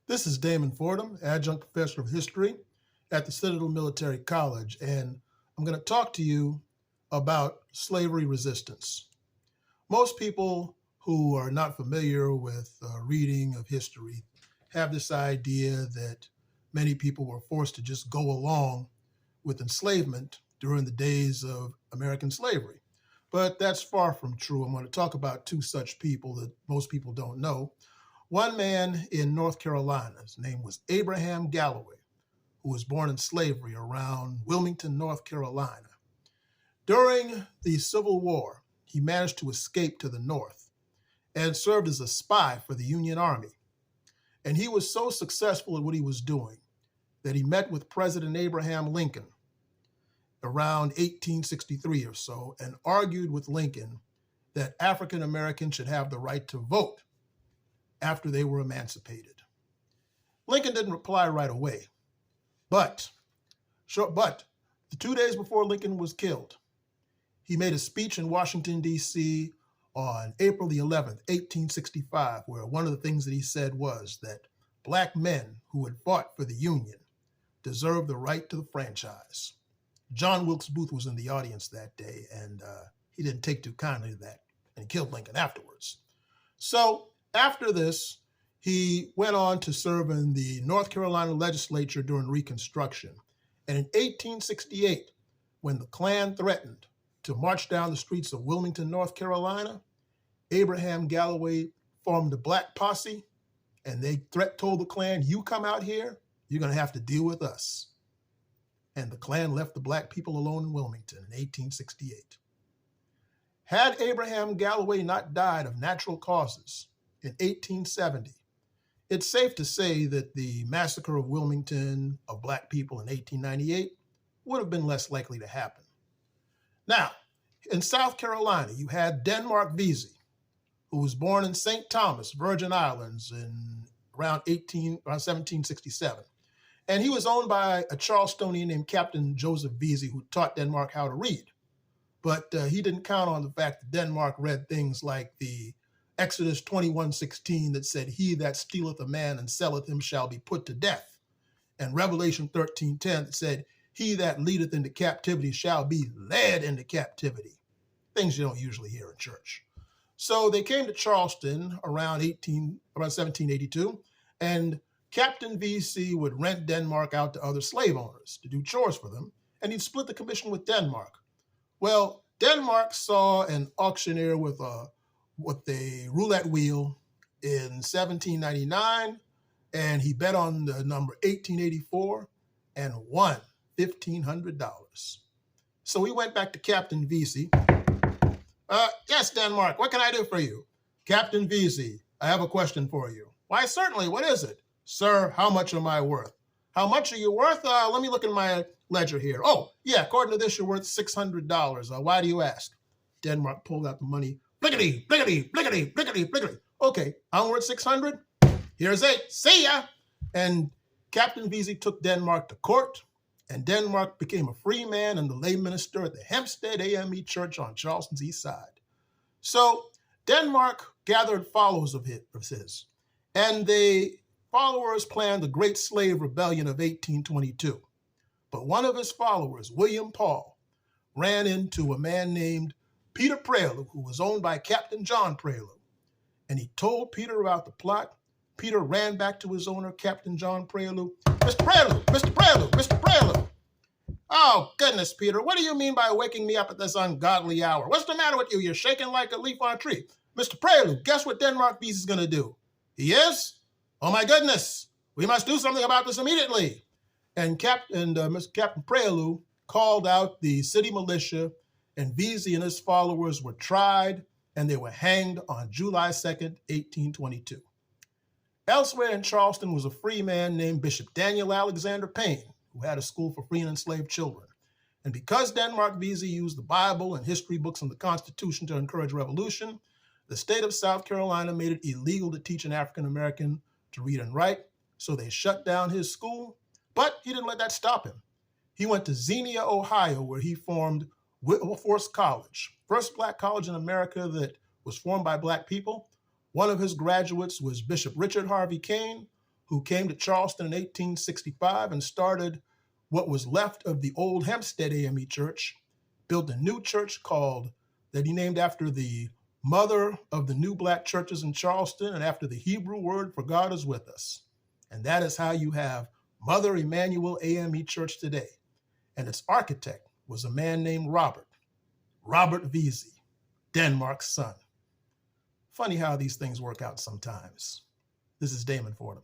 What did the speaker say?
This is Damon Fordham, adjunct professor of history at the Citadel Military College, and I'm going to talk to you about slavery resistance. Most people who are not familiar with reading of history have this idea that many people were forced to just go along with enslavement during the days of American slavery. But that's far from true. I'm going to talk about two such people that most people don't know. One man in North Carolina, his name was Abraham Galloway, who was born in slavery around Wilmington, North Carolina. During the Civil War, he managed to escape to the North and served as a spy for the Union Army. And he was so successful at what he was doing that he met with President Abraham Lincoln around 1863 or so and argued with Lincoln that African Americans should have the right to vote after they were emancipated. Lincoln didn't reply right away, but the 2 days before Lincoln was killed, he made a speech in Washington, D.C. on April the 11th, 1865, where one of the things that he said was that Black men who had fought for the Union deserved the right to the franchise. John Wilkes Booth was in the audience that day, and he didn't take too kindly to that, and he killed Lincoln afterwards. So after this, he went on to serve in the North Carolina legislature during Reconstruction. And in 1868, when the Klan threatened to march down the streets of Wilmington, North Carolina, Abraham Galloway formed a Black posse, and they told the Klan, "You come out here, you're going to have to deal with us." And the Klan left the Black people alone in Wilmington in 1868. Had Abraham Galloway not died of natural causes in 1870, it's safe to say that the massacre of Wilmington of Black people in 1898 would have been less likely to happen. Now, in South Carolina, you had Denmark Vesey, who was born in St. Thomas, Virgin Islands, in around 1767. And he was owned by a Charlestonian named Captain Joseph Vesey, who taught Denmark how to read. But he didn't count on the fact that Denmark read things like the Exodus 21:16 that said, "He that stealeth a man and selleth him shall be put to death." And Revelation 13:10 that said, "He that leadeth into captivity shall be led into captivity." Things you don't usually hear in church. So they came to Charleston around 1782, and Captain Vesey would rent Denmark out to other slave owners to do chores for them, and he'd split the commission with Denmark. Well, Denmark saw an auctioneer with a roulette wheel in 1799, and he bet on the number 1884 and won $1,500. So he went back to Captain Vesey. "Yes, Denmark, what can I do for you?" "Captain Vesey, I have a question for you." "Why, certainly, what is it?" "Sir, how much am I worth?" "How much are you worth? Let me look in my ledger here." "Oh, yeah, according to this, you're worth $600. Why do you ask?" Denmark pulled out the money. "Blickety, blickety, blickety, blickety, blickety." "Okay, I'm worth 600. Here's 8. See ya." And Captain Vesey took Denmark to court, and Denmark became a free man and the lay minister at the Hempstead AME Church on Charleston's east side. So Denmark gathered followers of his, and the followers planned the Great Slave Rebellion of 1822. But one of his followers, William Paul, ran into a man named Peter Prelude, who was owned by Captain John Prelude. And he told Peter about the plot. Peter ran back to his owner, Captain John Prelude. "Mr. Prelude, Mr. Prelude, Mr. Prelude." "Oh, goodness, Peter, what do you mean by waking me up at this ungodly hour? What's the matter with you? You're shaking like a leaf on a tree." "Mr. Prelude, guess what Denmark Vesey is going to do?" "He is? Oh, my goodness. We must do something about this immediately." And Captain Prelude called out the city militia, and Vesey and his followers were tried, and they were hanged on July 2nd, 1822. Elsewhere in Charleston was a free man named Bishop Daniel Alexander Payne, who had a school for free and enslaved children. And because Denmark Vesey used the Bible and history books and the Constitution to encourage revolution, the state of South Carolina made it illegal to teach an African American to read and write, so they shut down his school. But he didn't let that stop him. He went to Xenia, Ohio, where he formed Wilberforce College, first Black college in America that was formed by Black people. One of his graduates was Bishop Richard Harvey Kane, who came to Charleston in 1865 and started what was left of the old Hempstead AME Church, built a new church that he named after the mother of the new black churches in Charleston and after the Hebrew word for God is with us. And that is how you have Mother Emanuel AME Church today. And its architect was a man named Robert Vesey, Denmark's son. Funny how these things work out sometimes. This is Damon Fordham.